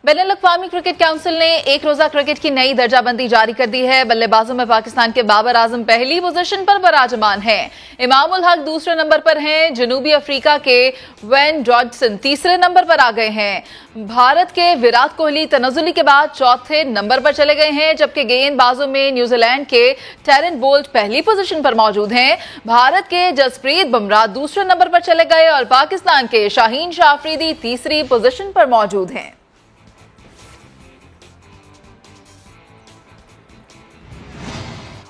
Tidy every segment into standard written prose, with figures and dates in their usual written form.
बैनुल-अक़वामी cricket council ने एक रोजा क्रिकेट की नई दर्जाबंदी जारी कर दी है। बल्लेबाजों में पाकिस्तान के बाबर आजम पहली पोजीशन पर बराजमान हैं। इमामुल हक दूसरे नंबर पर हैं। जनूबी अफ्रीका के वेन जॉर्जसन तीसरे नंबर पर आ गए हैं। भारत के विराट कोहली तनज़्ज़ुली के बाद चौथे नंबर पर चले गए हैं, जबकि गेंदबाजों में न्यूजीलैंड के टेरेंट बोल्ट पहली पोजीशन पर मौजूद हैं। भारत के जसप्रीत बुमराह दूसरे नंबर पर चले गए और पाकिस्तान के शाहीन शाह अफरीदी तीसरी पोजीशन पर मौजूद हैं।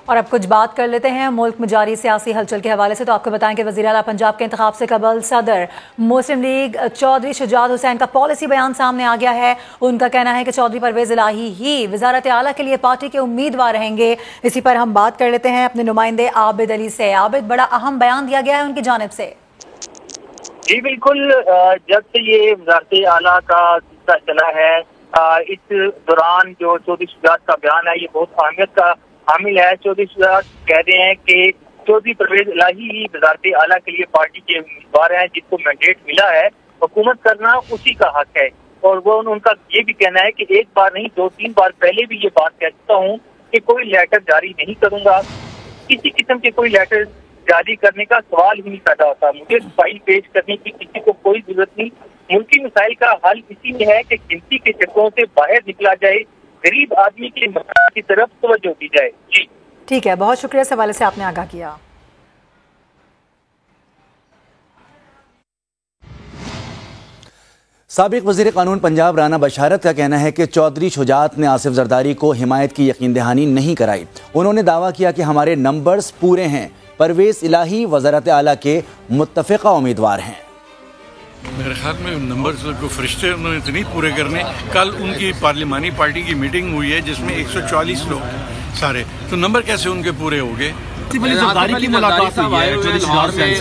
और अब कुछ बात कर लेते हैं मुल्क में जारी सियासी हलचल के हवाले से। तो आपको बताएं कि वज़ीर आला पंजाब के इंतखाब से कबल सदर मुस्लिम लीग चौधरी शुजात हुसैन का पॉलिसी बयान सामने आ गया है। उनका कहना है कि चौधरी परवेज इलाही ही वज़ारत आला के लिए पार्टी के उम्मीदवार रहेंगे। इसी पर हम बात कर लेते हैं अपने नुमाइंदे आबिद अली से। आबिद, बड़ा अहम बयान दिया गया है उनकी जानिब से। जी बिल्कुल, जब से ये वज़ारत आला का सिलसिला चला है, इस दौरान जो चौधरी शुजात का बयान है ये बहुत अहमियत का हामिल है। चौधरी शुजात कह रहे हैं कि चौधरी परवेज इलाही ही वज़ारत आला के लिए पार्टी के उम्मीदवार हैं, जिसको मैंडेट मिला है। हुकूमत करना उसी का हक है। और वो उनका ये भी कहना है कि एक बार नहीं 2-3 बार पहले भी ये बात कह चुका हूँ कि कोई लेटर जारी नहीं करूंगा। किसी किस्म के कोई लेटर जारी करने का सवाल ही नहीं पैदा होता। मुझे फाइल पेश करने की किसी को कोई जरूरत नहीं। मुल्की मसाइल का हल इसी में है कि गिनती के चक्रों से बाहर निकला जाए, गरीब आदमी के मसले की तरफ तवज्जो दी जाए। जी ठीक है, बहुत शुक्रिया इस हवाले से आपने आगाह किया। साबिक वज़ीर कानून पंजाब राना बशारत का कहना है कि चौधरी शुजात ने आसिफ जरदारी को हिमायत की यकीन दहानी नहीं कराई। उन्होंने दावा किया कि हमारे नंबर्स पूरे हैं। परवेज इलाही वज़ारत आला के मुत्तफ़िक़ा उम्मीदवार हैं। मेरे ख्याल में नंबर्स को फरिश्ते उन्होंने इतने पूरे करने। कल उनकी पार्लिमानी पार्टी की मीटिंग हुई है जिसमें 140 लोग सारे, तो नंबर कैसे उनके पूरे हो गए? की मुलाकात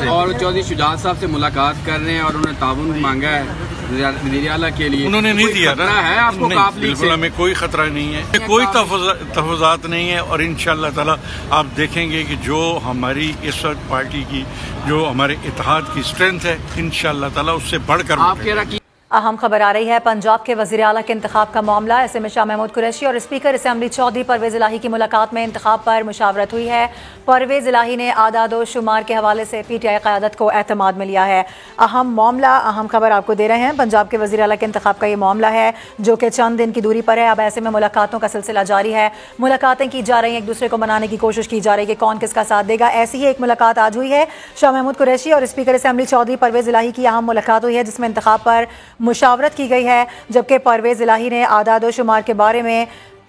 और चौधरी शुजात साहब से मुलाकात कर रहे हैं और उन्होंने ताउन मांगा है वज़ीर आला के लिए। उन्होंने नहीं दिया ना है आपको? नहीं, बिल्कुल हमें कोई खतरा नहीं है, कोई तहफ़्फ़ुज़ात नहीं है। और इंशाअल्लाह ताला आप देखेंगे कि जो हमारी इस वक्त पार्टी की जो हमारे इत्तेहाद की स्ट्रेंथ है, इंशाअल्लाह ताला उससे बढ़कर। अहम खबर आ रही है पंजाब के वज़ीर आला के इंतखाब का मामला। ऐसे में शाह महमूद कुरैशी और स्पीकर असेंबली चौधरी परवेज इलाही की मुलाकात में इंतखाब पर मुशावरत हुई है। परवेज इलाही ने आदाद व शुमार के हवाले से पीटीआई क़यादत को एतमाद में लिया है। अहम मामला, अहम खबर आपको दे रहे हैं। पंजाब के वज़ीर आला के इंतखाब का ये मामला है जो कि चंद दिन की दूरी पर है। अब ऐसे में मुलाकातों का सिलसिला जारी है। मुलाकातें की जा रही हैं, एक दूसरे को मनाने की कोशिश की जा रही है कि कौन किसका साथ देगा। ऐसी ही एक मुलाकात आज हुई है। शाह महमूद कुरैशी और स्पीकर असेंबली चौधरी परवेज इलाही की अहम मुलाकात हुई है, जिसमें इंतखाब पर मुशावरत की गई है। जबकि परवेज इलाही ने आदाद व शुमार के बारे में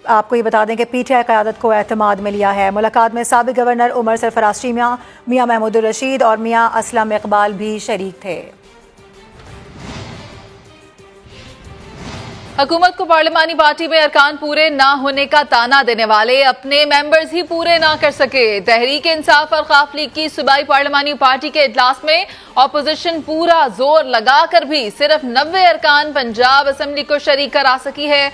आपको ये बता दें कि पीटीआई क़यादत को एतमाद में लिया है। मुलाकात में साबिक़ गवर्नर उमर सरफराज चीमा, मियां महमूद रशीद और मियां असलम इकबाल भी शरीक थे। हुकूमत को पार्लिमानी पार्टी में अरकान पूरे ना होने का ताना देने वाले अपने मेंबर्स ही पूरे ना कर सके। तहरीक इंसाफ और ख़ाफ लीग की सूबाई पार्लिमानी पार्टी के इजलास में अपोजिशन पूरा जोर लगाकर भी सिर्फ 90 अरकान पंजाब असेंबली को शरीक करा सकी है।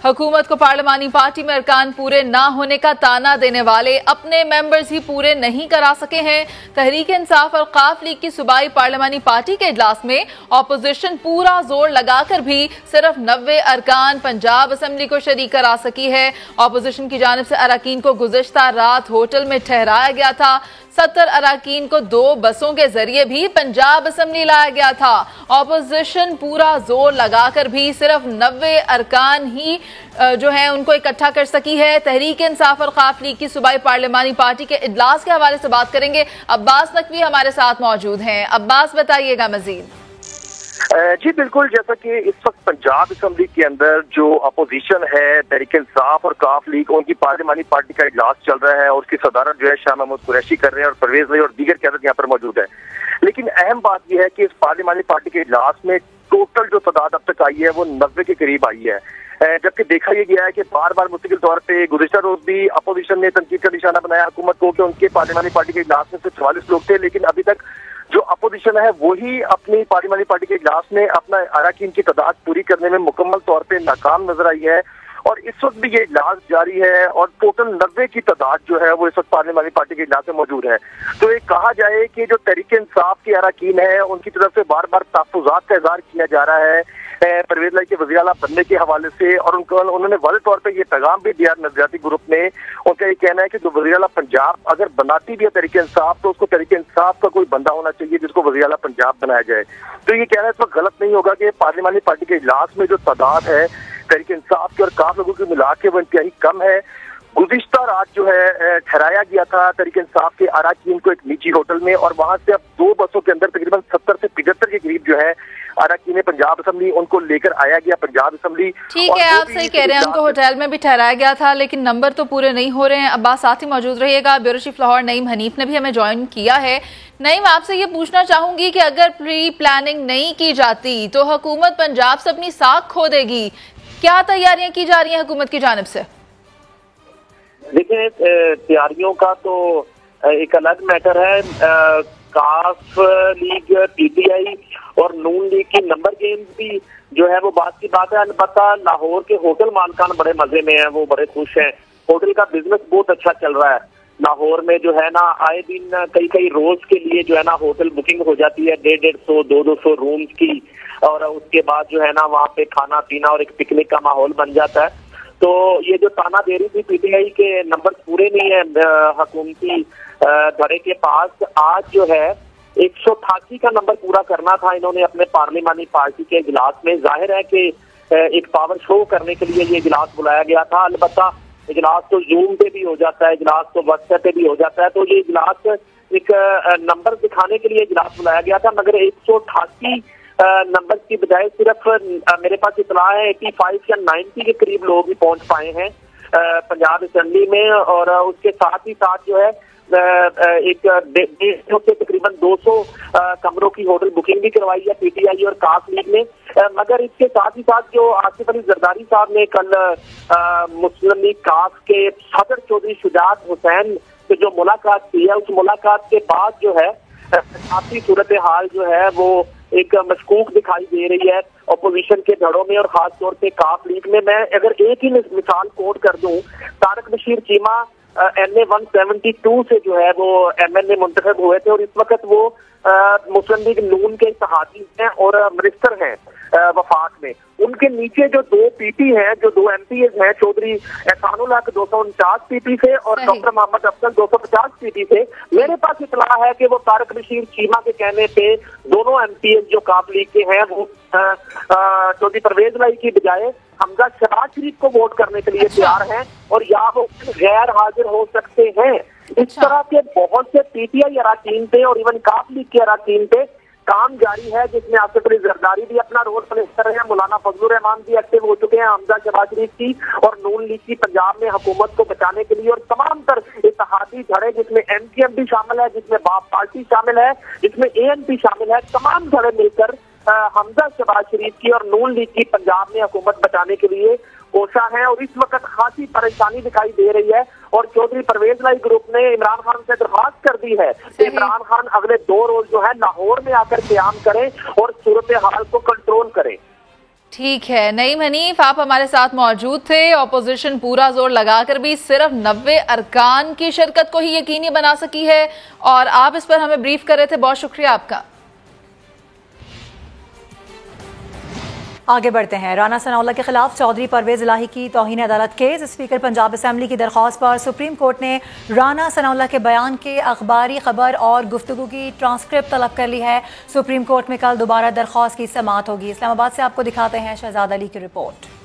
हुकूमत को पार्लिमानी पार्टी में अरकान पूरे ना होने का ताना देने वाले अपने मेंबर्स ही पूरे नहीं करा सके हैं। तहरीक इंसाफ और ख़ाफ लीग की सूबाई पार्लिमानी पार्टी के इजलास में अपोजिशन पूरा जोर लगाकर भी सिर्फ 90 अरकान पंजाब असेंबली को शरीक करा सकी है। अपोजिशन की जानिब से अरकान को गुज़िश्ता रात होटल में ठहराया गया था। 70 अरकान को 2 बसों के जरिए भी पंजाब असेंबली लाया गया था। अपोजिशन पूरा जोर लगाकर भी सिर्फ 90 अरकान ही जो है उनको इकट्ठा कर सकी है। तहरीक इंसाफ और ख़ाफ लीग की सूबाई पार्लिमानी पार्टी के इजलास के हवाले से बात करेंगे। अब्बास नकवी हमारे साथ मौजूद हैं। अब्बास, बताइएगा मजीद। जी बिल्कुल, जैसा कि इस वक्त पंजाब असेंबली के अंदर जो अपोजिशन है, तहरीक इंसाफ और काफ लीग, उनकी पार्लिमानी पार्टी का इजलास चल रहा है और उसकी सदारत जो है शाह महमूद कुरैशी कर रहे हैं और परवेज भाई और दीगर क़यादत यहाँ पर मौजूद है। लेकिन अहम बात यह है कि इस पार्लिमानी पार्टी के इजलास में टोटल जो तादाद अब तक आई है वो 90 के करीब आई है। जबकि देखा यह गया है कि बार बार मुस्तकिल तौर पे गुज़िश्ता रोज भी अपोजिशन ने तनकीद का निशाना बनाया हुकूमत को कि उनके पार्लिमानी पार्टी के इजलास में सिर्फ 44 लोग थे, लेकिन अभी तक जो अपोजिशन है वही अपनी पार्लिमानी पार्टी के इजलास में अपना अरकान की तादाद पूरी करने में मुकम्मल तौर पे नाकाम नजर आई है। और इस वक्त भी ये इजलास जारी है और टोटल 90 की तादाद जो है वो इस वक्त पार्लिमानी पार्टी के इजलास में मौजूद है। तो ये कहा जाए कि जो तहरीक इंसाफ के अरकान है उनकी तरफ से बार बार तहफ़्फ़ुज़ात का इज़हार किया जा रहा है परवेज इलाही के वज़ीर आला बनने के हवाले से, और उन्होंने वाज़ेह तौर पर ये पैगाम भी दिया नजरियाती ग्रुप ने। उनका ये कहना है कि जो वज़ीर आला पंजाब अगर बनाती भी है तहरीक इंसाफ, तो उसको तहरीक इंसाफ का कोई बंदा होना चाहिए जिसको वज़ीर आला पंजाब बनाया जाए। तो ये कहना इस वक्त गलत नहीं होगा कि पार्लिमानी पार्टी के इजलास में जो तादाद है तहरीक इंसाफ के और काफ लोगों की मिला के वो इंतहाई कम है। गुज़िश्ता रात जो है ठहराया गया था तहरीक इंसाफ के अरकान को एक निजी होटल में, और वहां से अब 2 बसों के अंदर तकरीबन 70 से 75 के करीब जो है अरकान पंजाब असम्बली उनको लेकर आया गया पंजाब असम्बली। ठीक है, आप सही कह रहे हैं, उनको होटल में भी ठहराया गया था, लेकिन नंबर तो पूरे नहीं हो रहे हैं। अब्बास साथ ही मौजूद रहिएगा। ब्यूरो चीफ लाहौर नईम हनीफ ने भी हमें ज्वाइन किया है। नईम, आपसे ये पूछना चाहूंगी कि अगर प्री प्लानिंग नहीं की जाती तो हुकूमत पंजाब से अपनी साख खो देगी, क्या तैयारियां की जा रही हैं हुकूमत की जानिब से? देखिए, तैयारियों का तो एक अलग मैटर है। काफ लीग, पीटीआई और नून लीग की नंबर गेम्स भी जो है वो बात की बात है। अलबत्ता लाहौर के होटल मालकान बड़े मजे में हैं, वो बड़े खुश हैं। होटल का बिजनेस बहुत अच्छा चल रहा है लाहौर में। जो है ना, आए दिन कई रोज के लिए जो है ना होटल बुकिंग हो जाती है 150, 200 रूम्स की, और उसके बाद जो है ना वहाँ पे खाना पीना और एक पिकनिक का माहौल बन जाता है। तो ये जो ताना दे रही थी पीटीआई के नंबर पूरे नहीं है हुकूमती धड़े के पास, आज जो है 188 का नंबर पूरा करना था इन्होंने अपने पार्लिमानी पार्टी के इजलास में। जाहिर है कि एक पावर शो करने के लिए ये इजलास बुलाया गया था। अलबत्ता इजलास तो जूम पे भी हो जाता है, इजलास तो व्हाट्सएप पे भी हो जाता है, तो ये इजलास एक नंबर दिखाने के लिए इजलास बुलाया गया था। मगर 188 नंबर की बजाय सिर्फ मेरे पास इतला है 85 या 90 के करीब लोग ही पहुंच पाए हैं पंजाब असेंबली में। और उसके साथ ही साथ जो है एक से तकरीबन 200 कमरों की होटल बुकिंग भी करवाई है पीटीआई और काफ लीग ने। मगर इसके साथ ही साथ जो आसिफ अली जरदारी साहब ने कल मुस्लिम लीग काफ के सदर चौधरी शुजात हुसैन से जो मुलाकात की है, उस मुलाकात के बाद जो है काफी सूरत हाल जो है वो एक मशकूक दिखाई दे रही है अपोजिशन के धड़ों में और खास तौर पे काफ लीग में। मैं अगर एक ही मिसाल कोट कर दूं, तारक बशीर चीमा NA 172 से जो है वो MNA मुंतखब हुए थे, और इस वक्त वो मुस्लिम लीग नून के इत्तेहादी हैं और मिनिस्टर हैं वफाक में। उनके नीचे जो 2 पीपी हैं, जो 2 MPs हैं, चौधरी एहसानुल हक 249 पीपी से और डॉक्टर मोहम्मद अफजल 250 पीपी से। मेरे पास इतला है कि वो तारक बशीर चीमा के कहने पे दोनों MPs जो काफ लीग के हैं वो चौधरी परवेज इलाही की बजाय हमजा शहबाज शरीफ को वोट करने के लिए तैयार हैं, और या वो गैर हाजिर हो सकते हैं। इस तरह के बहुत से पीटीआई अरकान पे और इवन काफ लीग के अरकान पे काम जारी है, जिसमें आसिफ अली जरदारी भी अपना रोल प्ले कर रहे हैं, मौलाना फजलुर रहमान भी एक्टिव हो चुके हैं हमजा शहबाज शरीफ की और नून लीग की पंजाब में हुकूमत को बचाने के लिए, और तमाम तर इत्तेहादी धड़े जिसमें MKM भी शामिल है, जिसमें बाप पार्टी शामिल है, जिसमें ANP शामिल है, तमाम धड़े मिलकर हमजा शहबाज शरीफ की और नून लीग की पंजाब में हुकूमत बचाने के लिए कोशा है। और इस वक्त खासी परेशानी दिखाई दे रही है, और चौधरी परवेज इलाही ग्रुप ने इमरान खान से दरख्वास्त कर दी है कि इमरान खान अगले 2 रोज जो है लाहौर में आकर क़याम करें और सूरत हाल को कंट्रोल करें। ठीक है, नईम हनीफ आप हमारे साथ मौजूद थे। ऑपोजिशन पूरा जोर लगाकर भी सिर्फ 90 अरकान की शिरकत को ही यकीनी बना सकी है, और आप इस पर हमें ब्रीफ कर रहे थे, बहुत शुक्रिया आपका। आगे बढ़ते हैं। राना सनाउल्लाह के खिलाफ चौधरी परवेज इलाही की तौहीन अदालत केस। स्पीकर पंजाब असेंबली की दरख्वास्त पर सुप्रीम कोर्ट ने राना सनाउल्लाह के बयान के अखबारी खबर और गुफ्तगू की ट्रांसक्रिप्ट तलब कर ली है। सुप्रीम कोर्ट में कल दोबारा दरख्वास्त की समाअत होगी। इस्लामाबाद से आपको दिखाते हैं शहजाद अली की रिपोर्ट।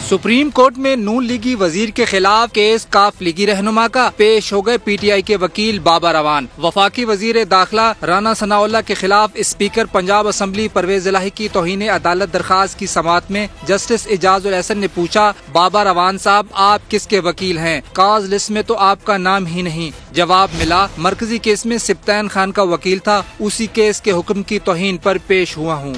सुप्रीम कोर्ट में नून लीगी वजीर के खिलाफ केस काफ लीगी रहनुमा का पेश हो गए पीटीआई के वकील बाबा रवान। वफाकी वजीर दाखिला राना सनाउल्लाह के खिलाफ स्पीकर पंजाब असेंबली परवेज इलाही की तौहीन अदालत दरखास्त की समाअत में जस्टिस इजाजुल एहसन ने पूछा, बाबा रवान साहब आप किसके वकील हैं? काज लिस्ट में तो आपका नाम ही नहीं। जवाब मिला, मरकजी केस में सिब्तैन खान का वकील था, उसी केस के हुक्म की तौहीन पर पेश हुआ हूँ।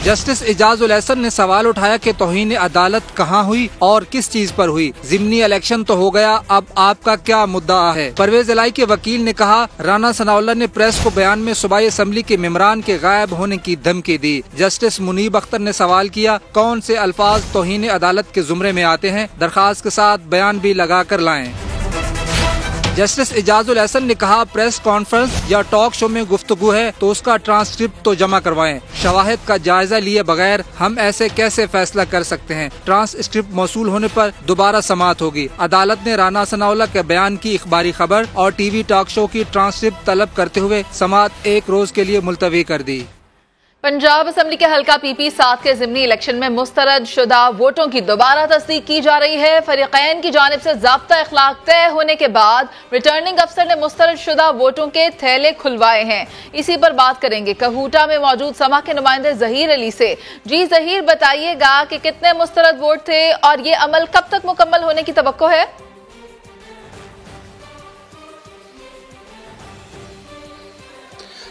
जस्टिस इजाजुल एहसन ने सवाल उठाया कि तौहीन अदालत कहाँ हुई और किस चीज पर हुई? जिमनी इलेक्शन तो हो गया, अब आपका क्या मुद्दा है? परवेज इलाही के वकील ने कहा, राना सनाउल्लाह ने प्रेस को बयान में सूबाई असेंबली के मेंबरान के गायब होने की धमकी दी। जस्टिस मुनीब अख्तर ने सवाल किया, कौन से अल्फाज तौहीन अदालत के जुमरे में आते हैं? दरखास्त के साथ बयान भी लगा कर लाएं। जस्टिस इजाजुल एहसन ने कहा, प्रेस कॉन्फ्रेंस या टॉक शो में गुफ्तगू है तो उसका ट्रांसक्रिप्ट तो जमा करवाएं। शवाहिद का जायजा लिए बगैर हम ऐसे कैसे फैसला कर सकते हैं। ट्रांसक्रिप्ट मौसूल होने पर दोबारा समाअत होगी। अदालत ने राना सनाउल्लाह के बयान की इखबारी खबर और टीवी टॉक शो की ट्रांसक्रिप्ट तलब करते हुए समाअत 1 रोज के लिए मुलतवी कर दी। पंजाब असम्बली के हल्का PP 7 के ज़िमनी इलेक्शन में मुस्तरद शुदा वोटों की दोबारा तस्दीक की जा रही है। फरीकैन की जानिब से ज़ाब्ता इखलाक तय होने के बाद रिटर्निंग अफसर ने मुस्तरद शुदा वोटों के थैले खुलवाए हैं। इसी पर बात करेंगे कहूटा में मौजूद समा के नुमाइंदे जहीर अली से। जी जहीर, बताइएगा कि कितने मुस्तरद वोट थे और ये अमल कब तक मुकम्मल होने की तवक्को है?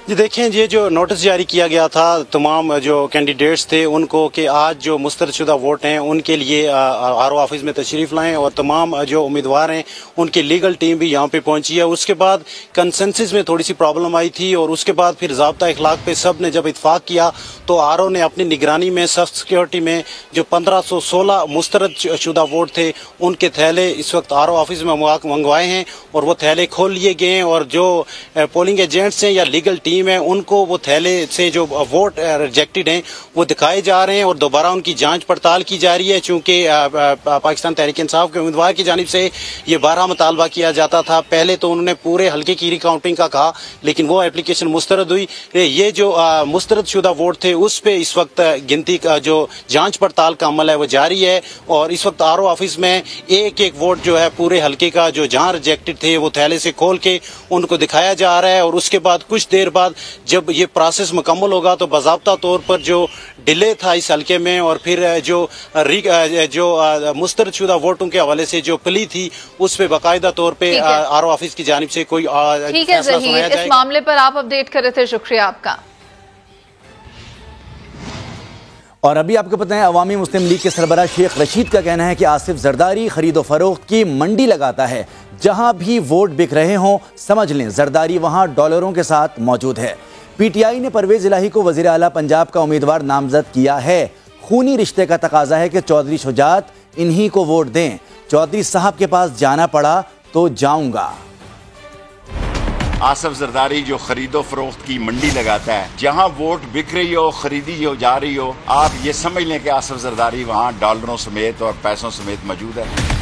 जी देखें, ये जो नोटिस जारी किया गया था तमाम जो कैंडिडेट्स थे उनको कि आज जो मुस्तरदशुदा वोट हैं उनके लिए RO ऑफिस में तशरीफ़ लाएं और तमाम जो उम्मीदवार हैं उनकी लीगल टीम भी यहाँ पे पहुंची है। उसके बाद कंसेंसस में थोड़ी सी प्रॉब्लम आई थी और उसके बाद फिर ज़ाब्ता इखलाक पे सब ने जब इत्फाक किया तो RO ने अपनी निगरानी में सख्त सिक्योरिटी में जो 1516 मुस्तरदशुदा वोट थे उनके थैले इस वक्त RO ऑफिस में मंगवाए हैं और वो थैले खोल लिए गए हैं और जो पोलिंग एजेंट्स हैं या लीगल टीम है उनको वो थैले से जो वोट रिजेक्टेड हैं वो दिखाए जा रहे हैं और दोबारा उनकी जांच पड़ताल की जा रही है। चूंकि पाकिस्तान तहरीक इंसाफ के उम्मीदवार की जानिब से ये 12 मुतालबा किया जाता था। पहले तो उन्होंने पूरे हल्के की रिकाउंटिंग का कहा लेकिन वो एप्लीकेशन मुस्तरद हुई। ये जो मुस्तरद शुदा वोट थे उस पे इस वक्त गिनती का जो जांच पड़ताल का अमल है वो जारी है और इस वक्त RO ऑफिस में एक एक वोट जो है पूरे हल्के का जो जहां रिजेक्टेड थे वो थैले से खोल के उनको दिखाया जा रहा है और उसके बाद कुछ देर बाद जब ये प्रोसेस मुकम्मल होगा तो बाज़ाब्ता तौर पर जो डिले था इस हल्के में और फिर जो मुस्तरदशुदा वोटों के हवाले से जो प्ली थी उस पे बाकायदा तौर पे RO ऑफिस की जानिब से कोई फैसला सुनाया जाएगा। इस मामले पर आप अपडेट कर रहे थे, शुक्रिया आपका। और अभी आपको पता है अवामी मुस्लिम लीग के सरबराह शेख रशीद का कहना है कि आसिफ जरदारी खरीदो फरोख्त की मंडी लगाता है। जहां भी वोट बिक रहे हों समझ लें जरदारी वहां डॉलरों के साथ मौजूद है। PTI ने परवेज इलाही को वज़ीर आला पंजाब का उम्मीदवार नामजद किया है। खूनी रिश्ते का तकाजा है कि चौधरी शुजात इन्हीं को वोट दें। चौधरी साहब के पास जाना पड़ा तो जाऊंगा। आसिफ जरदारी जो खरीदो फरोख्त की मंडी लगाता है, जहां वोट बिक रही हो खरीदी हो जा रही हो, आप ये समझ लें कि आसिफ जरदारी वहां डॉलरों समेत और पैसों समेत मौजूद है।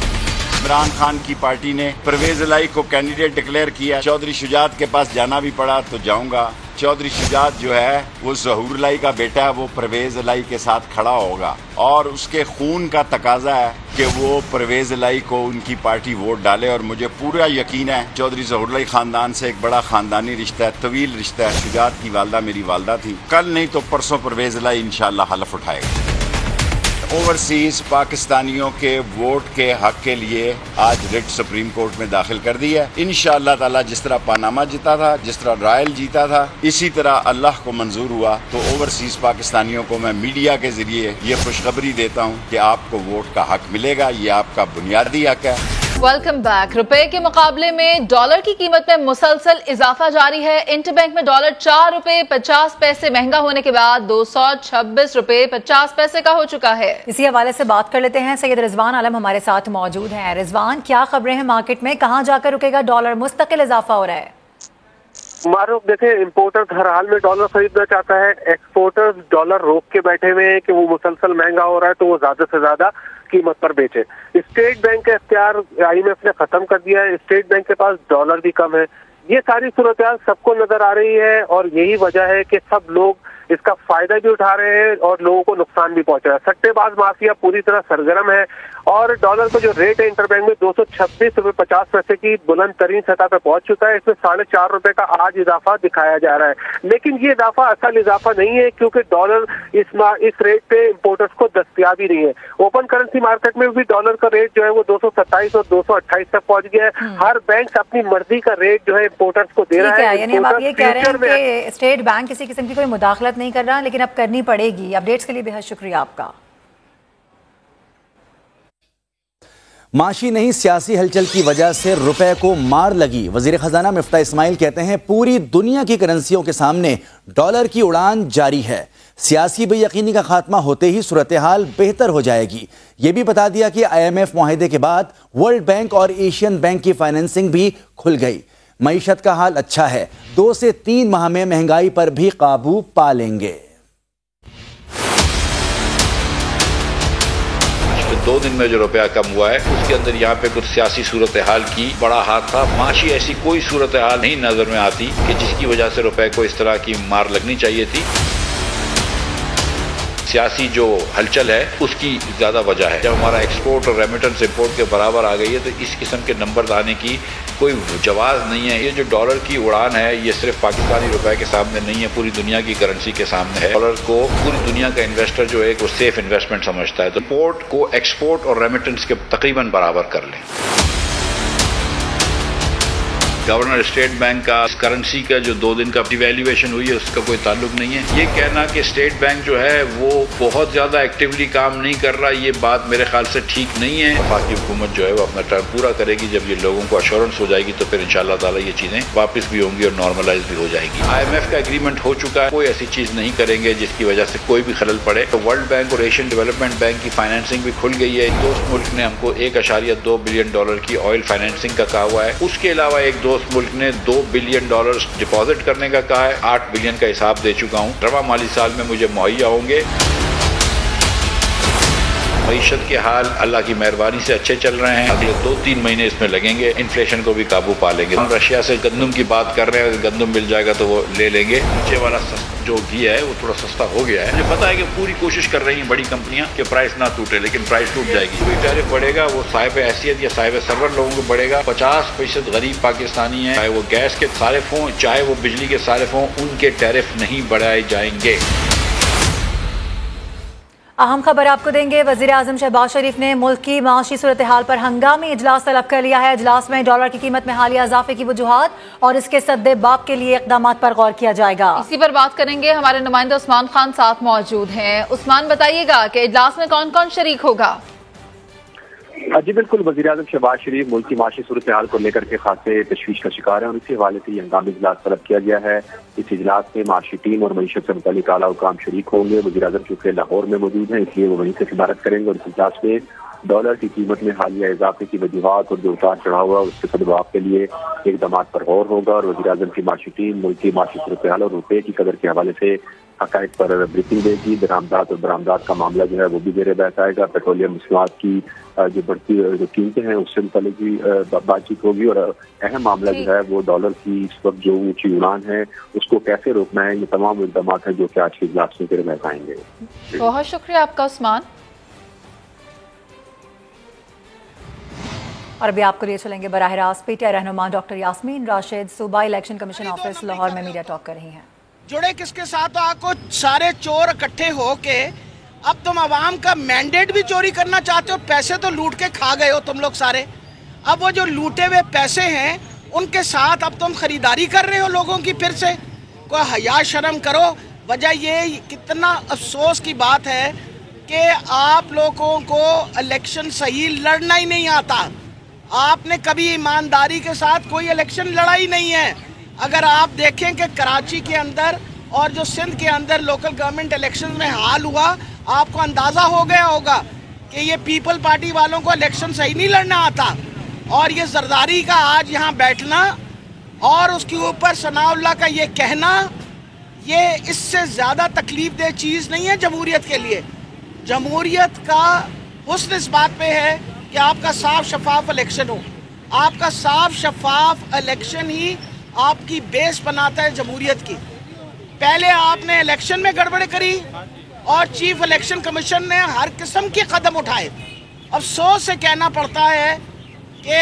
इमरान खान की पार्टी ने परवेज इलाही को कैंडिडेट डिक्लेयर किया। चौधरी शुजात के पास जाना भी पड़ा तो जाऊंगा। चौधरी शुजात जो है वो ज़हूर इलाही का बेटा है, वो परवेज इलाही के साथ खड़ा होगा और उसके खून का तकाजा है कि वो परवेज इलाही को उनकी पार्टी वोट डाले और मुझे पूरा यकीन है चौधरी ज़हूर इलाही खानदान से एक बड़ा खानदानी रिश्ता है, तवील रिश्ता है। शुजात की वालदा मेरी वालदा थी। कल नहीं तो परसों परवेज इलाही इंशाअल्लाह हलफ उठाएगा। ओवरसीज पाकिस्तानियों के वोट के हक के लिए आज रिट सुप्रीम कोर्ट में दाखिल कर दी है। इंशाअल्लाह ताला जिस तरह पानामा जीता था, जिस तरह रायल जीता था, इसी तरह अल्लाह को मंजूर हुआ तो ओवरसीज पाकिस्तानियों को मैं मीडिया के जरिए ये खुशखबरी देता हूँ कि आपको वोट का हक मिलेगा। ये आपका बुनियादी हक है। Welcome back. रुपए के मुकाबले में डॉलर की कीमत में मुसलसल इजाफा जारी है। इंटरबैंक में डॉलर 4 रुपए 50 पैसे महंगा होने के बाद 226 रुपए 50 पैसे का हो चुका है। इसी हवाले से बात कर लेते हैं। सैयद रिजवान आलम हमारे साथ मौजूद हैं। रिजवान, क्या खबरें हैं मार्केट में, कहां जाकर रुकेगा डॉलर? मुस्तकिल इजाफा हो रहा है। मारूफ देखें, इम्पोर्टर्स हर हाल में डॉलर खरीदना चाहता है, एक्सपोर्टर्स डॉलर रोक के बैठे हुए हैं कि वो मुसलसल महंगा हो रहा है तो वो ज्यादा से ज्यादा कीमत पर बेचे। स्टेट बैंक का इख्तियार IMF ने खत्म कर दिया है। स्टेट बैंक के पास डॉलर भी कम है। ये सारी सूरत सबको नजर आ रही है और यही वजह है कि सब लोग इसका फायदा भी उठा रहे हैं और लोगों को नुकसान भी पहुंच रहा है। सट्टेबाज माफिया पूरी तरह सरगर्म है और डॉलर का जो रेट है इंटरबैंक में 226 रुपए 50 पैसे की बुलंद तरीन सतह पर पहुंच चुका है। इसमें 4.5 रुपए का आज इजाफा दिखाया जा रहा है, लेकिन ये इजाफा असल इजाफा नहीं है क्योंकि डॉलर इस रेट पे इम्पोर्टर्स को दस्तयाब ही नहीं है। ओपन करेंसी मार्केट में भी डॉलर का रेट जो है वो 227 और 228 तक पहुंच गया है। हर बैंक अपनी मर्जी का रेट जो है इम्पोर्टर्स को दे रहा है। यानी आप ये कह रहे हैं कि स्टेट बैंक किसी किस्म की कोई मुदाखलत नहीं कर रहा, लेकिन अब करनी पड़ेगी। अपडेट्स के लिए बेहद शुक्रिया आपका। معاشی نہیں سیاسی ہلچل کی وجہ سے روپے کو مار لگی. وزیر خزانہ مفتاح اسماعیل کہتے ہیں پوری دنیا کی کرنسیوں کے سامنے ڈالر کی اڑان جاری ہے. سیاسی بے یقینی کا خاتمہ ہوتے ہی صورتحال بہتر ہو جائے گی. یہ بھی بتا دیا کہ IMF معاہدے کے بعد ورلڈ بینک اور ایشین بینک کی فائنینسنگ بھی کھل گئی. معیشت کا حال اچھا ہے. 2 سے 3 ماہ میں مہنگائی پر بھی قابو پا لیں گے. 2 دن میں جو روپیہ کم ہوا ہے اس کے اندر یہاں پہ کچھ سیاسی صورتحال کی بڑا ہاتھ تھا. معاشی ایسی کوئی صورتحال نہیں نظر میں آتی کہ جس کی وجہ سے روپے کو اس طرح کی مار لگنی چاہیے تھی. سیاسی جو ہلچل ہے اس کی زیادہ وجہ ہے. جب ہمارا ایکسپورٹ اور ریمیٹنس امپورٹ کے برابر آ گئی ہے تو اس قسم کے نمبر آنے کی کوئی جواز نہیں ہے. یہ جو ڈالر کی اڑان ہے یہ صرف پاکستانی روپے کے سامنے نہیں ہے, پوری دنیا کی کرنسی کے سامنے ہے. ڈالر کو پوری دنیا کا انویسٹر جو ہے وہ سیف انویسٹمنٹ سمجھتا ہے. تو امپورٹ کو ایکسپورٹ اور ریمیٹنس کے تقریباً برابر کر لیں. گورنر اسٹیٹ بینک کا کرنسی کا جو 2 دن کا ڈیویلیویشن ہوئی ہے اس کا کوئی تعلق نہیں ہے. یہ کہنا کہ اسٹیٹ بینک جو ہے وہ بہت زیادہ ایکٹیولی کام نہیں کر رہا, یہ بات میرے خیال سے ٹھیک نہیں ہے. وفاقی حکومت جو ہے وہ اپنا ٹرم پورا کرے گی. جب یہ لوگوں کو ایشورنس ہو جائے گی تو پھر انشاءاللہ تعالی یہ چیزیں واپس بھی ہوں گی اور نارملائز بھی ہو جائے گی. IMF کا ایگریمنٹ ہو چکا ہے, کوئی ایسی چیز نہیں کریں گے جس کی وجہ سے کوئی بھی خلل پڑے. تو ورلڈ بینک اور ایشین ڈیولپمنٹ بینک کی فائنینسنگ بھی کھل گئی ہے. دوست ملک نے ہم کو $1.2 بلین کی آئل فائنینسنگ کا کہا ہوا ہے. اس کے علاوہ ایک دوست ملک نے $2 بلین ڈپازٹ کرنے کا کہا ہے. 8 بلین کا حساب دے چکا ہوں. رواں مالی سال میں مجھے مہیا ہوں گے. معیشت کے حال اللہ کی مہربانی سے اچھے چل رہے ہیں. اگلے 2-3 مہینے اس میں لگیں گے. انفلیشن کو بھی قابو پا لیں گے. ہم رشیا سے گندم کی بات کر رہے ہیں, اگر گندم مل جائے گا تو وہ لے لیں گے. نیچے والا جو گھی ہے وہ تھوڑا سستا ہو گیا ہے. مجھے پتا ہے کہ پوری کوشش کر رہی ہیں بڑی کمپنیاں کہ پرائس نہ ٹوٹے, لیکن پرائس ٹوٹ جائے گی. کوئی ٹیرف بڑھے گا وہ صاحب حیثیت یا صاحب سرور لوگوں کو بڑھے گا. 50% غریب پاکستانی ہیں, چاہے وہ گیس کے صارف ہوں چاہے وہ بجلی کے صارف ہوں, ان کے ٹیرف نہیں بڑھائے جائیں گے. اہم خبر آپ کو دیں گے. وزیر اعظم شہباز شریف نے ملک کی معاشی صورتحال پر ہنگامی اجلاس طلب کر لیا ہے. اجلاس میں ڈالر کی قیمت میں حالیہ اضافے کی وجوہات اور اس کے سد باب کے لیے اقدامات پر غور کیا جائے گا. اسی پر بات کریں گے. ہمارے نمائندہ عثمان خان ساتھ موجود ہیں. عثمان بتائیے گا کہ اجلاس میں کون کون شریک ہوگا؟ جی بالکل, وزیر اعظم شہباز شریف ملک کی معاشی صورتحال کو لے کر کے خاصے تشویش کا شکار ہیں اور اسی حوالے سے یہ ہنگامی اجلاس طلب کیا گیا ہے. اس اجلاس میں معاشی ٹیم اور معیشت سے متعلق اعلیٰ حکام شریک ہوں گے. وزیر اعظم چونکہ لاہور میں موجود ہیں اس لیے وہ وہیں سے عبارت کریں گے اور اس اجلاس میں ڈالر کی قیمت میں حالیہ اضافے کی وجوہات اور جو اتار چڑھاؤ ہوا اس کے سدباب کے لیے اقدامات پر غور ہوگا. اور وزیر اعظم کی معاشی ٹیم ملک کی معاشی صورتحال اور روپے کی قدر کے حوالے سے حقائق پر بریفنگ دے گی. درآمدات اور برآمدات کا معاملہ جو ہے وہ بھی زیر بحث آئے گا. پیٹرولیم مصنوعات کی جو بڑھتی جو قیمتیں ہیں اس سے متعلق بھی بات چیت ہوگی اور اہم معاملہ جو ہے وہ ڈالر کی اس وقت جو اونچی اڑان ہے اس کو کیسے روکنا ہے. یہ تمام اقدامات ہیں جو کہ آج کے اجلاس میں زیر بحث آئیں گے. بہت شکریہ آپ کا عثمان. اور ابھی آپ کو لیے چلیں گے براہ راست. PTI رہنما ڈاکٹر یاسمین راشد صوبائی الیکشن کمیشن آفس لاہور میں میڈیا ٹاک کر رہی ہیں. جڑے کس کے ساتھ آپ کو سارے چور اکٹھے ہو کے اب تم عوام کا مینڈیٹ بھی چوری کرنا چاہتے ہو. پیسے تو لوٹ کے کھا گئے ہو تم لوگ سارے. اب وہ جو لوٹے ہوئے پیسے ہیں ان کے ساتھ اب تم خریداری کر رہے ہو لوگوں کی. پھر سے کوئی حیا شرم کرو. وجہ یہ کتنا افسوس کی بات ہے کہ آپ لوگوں کو الیکشن صحیح لڑنا ہی نہیں آتا. آپ نے کبھی ایمانداری کے ساتھ کوئی الیکشن لڑائی نہیں ہے. اگر آپ دیکھیں کہ کراچی کے اندر اور جو سندھ کے اندر لوکل گورنمنٹ الیکشن میں حال ہوا, آپ کو اندازہ ہو گیا ہوگا کہ یہ پیپل پارٹی والوں کو الیکشن صحیح نہیں لڑنا آتا. اور یہ زرداری کا آج یہاں بیٹھنا اور اس کے اوپر ثناء اللہ کا یہ کہنا, یہ اس سے زیادہ تکلیف دہ چیز نہیں ہے جمہوریت کے لیے. جمہوریت کا حسن اس بات پہ ہے کہ آپ کا صاف شفاف الیکشن ہو. آپ کا صاف شفاف الیکشن ہی آپ کی بیس بناتا ہے جمہوریت کی. پہلے آپ نے الیکشن میں گڑبڑ کری اور چیف الیکشن کمیشن نے ہر قسم کے قدم اٹھائے. افسوس سے کہنا پڑتا ہے کہ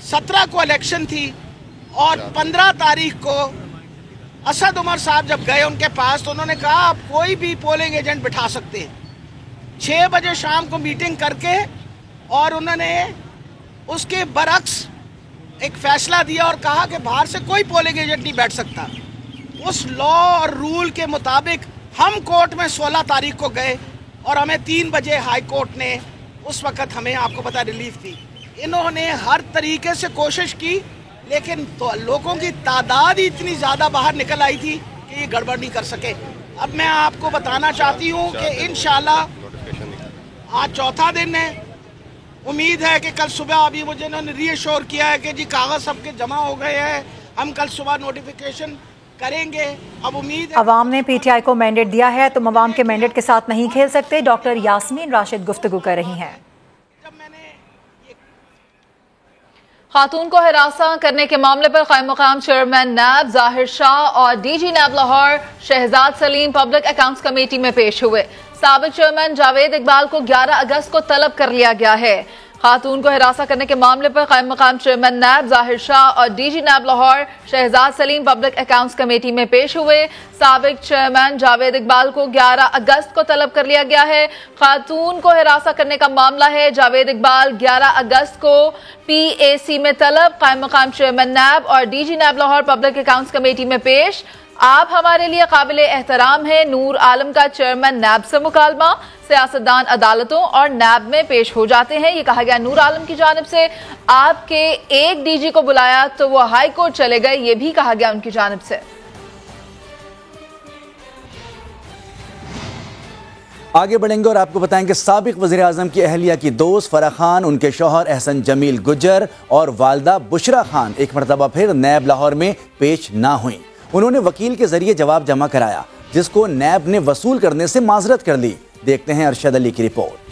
17 کو الیکشن تھی اور 15 تاریخ کو اسد عمر صاحب جب گئے ان کے پاس تو انہوں نے کہا آپ کوئی بھی پولنگ ایجنٹ بٹھا سکتے ہیں. 6 بجے شام کو میٹنگ کر کے اور انہوں نے اس کے برعکس ایک فیصلہ دیا اور کہا کہ باہر سے کوئی پولنگ ایجنٹ نہیں بیٹھ سکتا. اس لا اور رول کے مطابق ہم کورٹ میں 16 تاریخ کو گئے اور ہمیں 3 بجے ہائی کورٹ نے اس وقت ہمیں آپ کو پتہ ریلیف تھی. इन्होंने हर तरीके से कोशिश की, लेकिन तो लोगों की तादाद ही इतनी ज़्यादा बाहर निकल आई थी कि ये गड़बड़ नहीं कर सके। अब मैं आपको बताना चाहती हूँ कि इंशाल्लाह आज चौथा दिन है, उम्मीद है कि कल सुबह अभी मुझे इन्होंने रीअश्योर किया है कि जी कागज़ सबके जमा हो गए हैं, हम कल सुबह नोटिफिकेशन करेंगे। अब उम्मीद है अवाम ने पीटीआई को मैंडेट दिया है, तुम अवाम के मैंडेट के साथ नहीं खेल सकते, डॉक्टर यास्मीन राशिद गुफ्तगू कर रही हैं। खातून को हिरासा करने के मामले पर कायम मकाम चेयरमैन नैब जाहिर शाह और DG NAB Lahore Shahzad Saleem public accounts committee में पेश हुए। साबिक चेयरमैन जावेद इकबाल को 11 अगस्त को तलब कर लिया गया है। खातून को हिरासा करने के मामले पर कायम मकाम चेयरमैन नैब जाहिर शाह और DG NAB Lahore Shahzad Saleem public accounts committee में पेश हुए। साबिक चेयरमैन जावेद इकबाल को 11 अगस्त को तलब कर लिया गया है। खातून को हिरासा करने का मामला है। जावेद इकबाल 11 अगस्त को PAC में तलब, कायम मकाम चेयरमैन नैब और DG NAB Lahore public accounts committee में पेश। आप हमारे लिए काबिल एहतराम है, नूर आलम का चेयरमैन नैब से मुकालमा। सियासतदान अदालतों और नैब में पेश हो जाते हैं, ये कहा गया नूर आलम की जानिब से। आपके एक DG को बुलाया तो वो हाई कोर्ट चले गए, ये भी कहा गया उनकी जानिब से। आगे बढ़ेंगे और आपको बताएंगे साबिक वज़ीर आज़म की अहलिया की दोस्त फराह खान, उनके शौहर एहसन जमील गुज्जर और वालदा बुशरा खान एक मरतबा फिर नैब लाहौर में पेश ना हुई। उन्होंने वकील के जरिए जवाब जमा कराया, जिसको नैब ने वसूल करने से माजरत कर ली। देखते हैं अरशद अली की रिपोर्ट।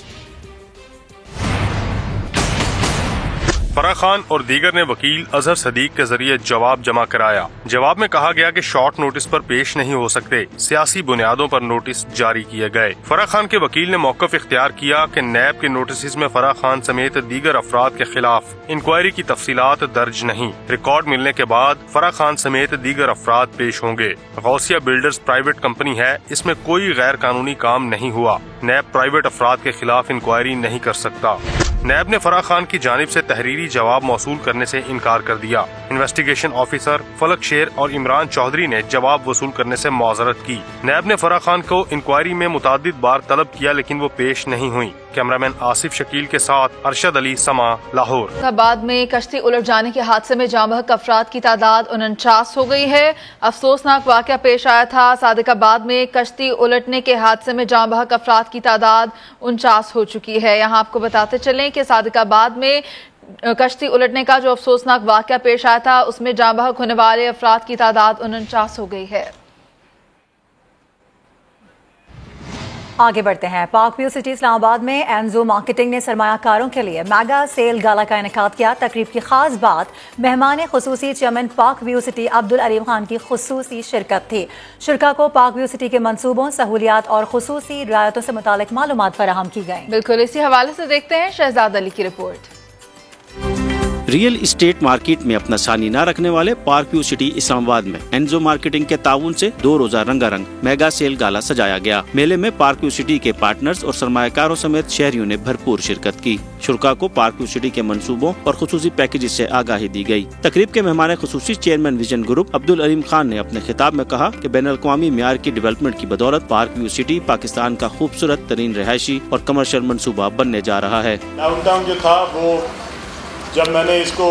फराह खान और दीगर ने वकील अजहर सदीक के जरिए जवाब जमा कराया। जवाब में कहा गया कि शॉर्ट नोटिस पर पेश नहीं हो सकते, सियासी बुनियादों पर नोटिस जारी किए गए। फराह खान के वकील ने मौक़िफ़ इख्तियार किया कि नैब के नोटिस में फराह खान समेत दीगर अफराद के खिलाफ इंक्वायरी की तफसीलात दर्ज नहीं। रिकॉर्ड मिलने के बाद फराह खान समेत दीगर अफराद पेश होंगे। गौसिया बिल्डर्स प्राइवेट कंपनी है, इसमें कोई गैर कानूनी काम नहीं हुआ। नैब प्राइवेट अफराद के खिलाफ इंक्वायरी नहीं कर सकता। नैब ने फराह खान की जानिब से तहरीरी जवाब मौसूल करने से इनकार कर दिया। इन्वेस्टिगेशन ऑफिसर फलक शेर और इमरान चौधरी ने जवाब वसूल करने से माजरत की। नैब ने फराह खान को इंक्वायरी में मुतादिद बार तलब किया, लेकिन वो पेश नहीं हुई। कैमरामैन आसिफ शकील के साथ अरशद अली, समा, लाहौर। बाद में कश्ती उलट जाने के हादसे में जाँ बहक अफराद की तादाद 49 हो गई है। अफसोसनाक वाक़या पेश आया था। सादिकाबाद में कश्ती उलटने के हादसे में जाँ बहक अफराद की तादाद 49 हो चुकी है। यहाँ आपको बताते चलें कि सादिकाबाद में कश्ती उलटने का जो अफसोसनाक वाक़या पेश आया था, उसमें जाँ बहक होने वाले अफराद की तादाद 49 हो गई है। आगे बढ़ते हैं। पाक व्यू सिटी इस्लामाबाद में एनजो मार्केटिंग ने सरमायाकारों के लिए मेगा सेल गाला का इनेकाद किया। तकरीब की खास बात मेहमान खुसूसी चेयरमैन पाक व्यू सिटी अब्दुल अलीम खान की खुसूसी शिरकत थी। शुरका को पाक व्यू सिटी के मंसूबों, सहूलियात और खुसूसी रियायतों से मुतालिक मालूमात फराहम की गई। बिल्कुल इसी हवाले से देखते हैं शहजाद अली की रिपोर्ट। रियल इस्टेट मार्केट में अपना सानी न रखने वाले पार्क व्यू सिटी इस्लामाबाद में एनजो मार्केटिंग के ताउन से 2 रोजा रंगारंग मेगा सेल गाला सजाया गया। मेले में पार्क व्यू सिटी के पार्टनर्स और सरमायाकारों समेत शहरियों ने भरपूर शिरकत की। शुरका को पार्क व्यू सिटी के मंसूबों और खुसूसी पैकेजेस से आगाही दी गई। तकरीब के मेहमान खुसूसी chairman Vision Group Abdul Aleem Khan ने अपने खिताब में कहा कि बैनुल अक़वामी मियार की डेवलपमेंट की बदौलत पार्क व्यू सिटी पाकिस्तान का खूबसूरत तरीन रिहायशी और कमर्शियल मंसूबा बनने जा रहा है। डाउनटाउन जो था वो जब मैंने इसको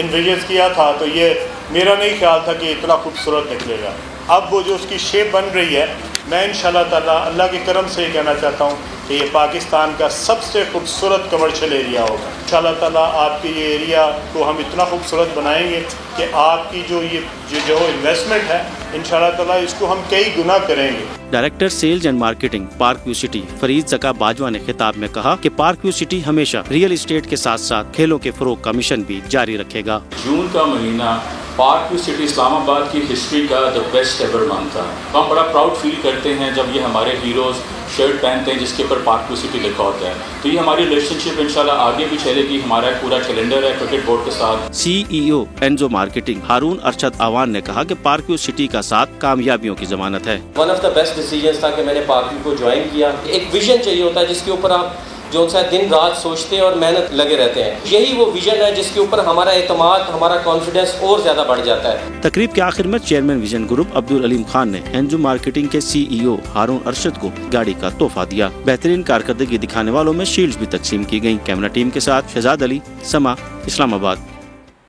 इन्विजन किया था तो ये मेरा नहीं ख्याल था कि इतना खूबसूरत निकलेगा। अब वो जो उसकी शेप बन रही है, मैं इंशाल्लाह ताला अल्लाह के करम से ये कहना चाहता हूँ कि ये पाकिस्तान का सबसे खूबसूरत कमर्शियल एरिया होगा। इंशाल्लाह ताला आपके ये एरिया को हम इतना खूबसूरत बनाएंगे कि आपकी जो इन्वेस्टमेंट है इंशाल्लाह ताला इसको हम कई गुना करेंगे। Director sales and marketing park view city Farid Zaka Bajwa ने खिताब में कहा कि पार्क व्यू सिटी हमेशा रियल एस्टेट के साथ साथ खेलों के फरोग का मिशन भी जारी रखेगा। जून का महीना पार्क व्यू सिटी इस्लामाबाद की हिस्ट्री का द बेस्ट एवर मंथ था। हम बड़ा प्राउड फील करते हैं जब ये हमारे हीरोज शर्ट पहनते हैं जिसके ऊपर पार्क व्यू सिटी लिखा होता है। तो ये हमारी रिलेशनशिप इंशाल्लाह आगे भी चलेगी। हमारा पूरा कैलेंडर है क्रिकेट बोर्ड के साथ। CEO एनजो मार्केटिंग हारून अरशद आवान ने कहा कि पार्क व्यू सिटी का साथ कामयाबियों की जमानत है। One of the best decisions था कि मैंने पार्क व्यू को ज्वाइन किया। एक विजन चाहिए होता है जिसके ऊपर आप जो सा दिन रात सोचते और मेहनत लगे रहते हैं। यही वो विजन है जिसके ऊपर हमारा एतमाद, हमारा कॉन्फिडेंस और ज्यादा बढ़ जाता है। तकरीब के आखिर में chairman Vision Group Abdul Aleem Khan ने एनजो मार्केटिंग के CEO हारून अरशद को गाड़ी का तोहफा दिया। बेहतरीन कारकर्दगी दिखाने वालों में शील्ड्स भी तकसीम की गयी। कैमरा टीम के साथ शहजाद अली, समा, इस्लामाबाद।